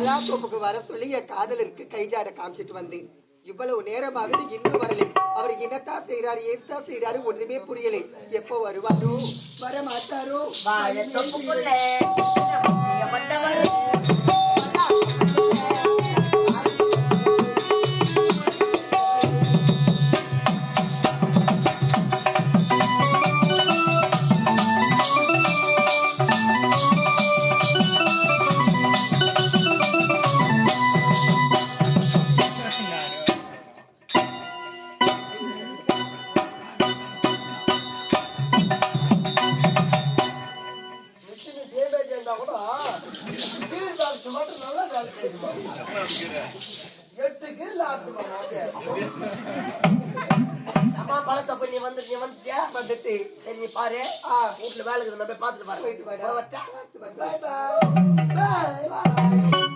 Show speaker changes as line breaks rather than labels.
மல்லாத்தோப்புக்கு வர சொல்லி என் காதலருக்கு கைஜாட காமிச்சிட்டு வந்தேன். இவ்வளவு நேரமாகுது இன்னும் வரலை. அவர் என்னத்தான் செய்யறாரு ஏத்தான் செய்யறாரு ஒன்றுமே புரியலை. எப்போ வருவாரோ வர மாட்டாரோ?
அம்மா பழத்தை போய் நீ வந்துட்டியா வந்துட்டு சரி நீ பாரு வீட்டுல வேலை இருக்குது பாத்துட்டு பாரு.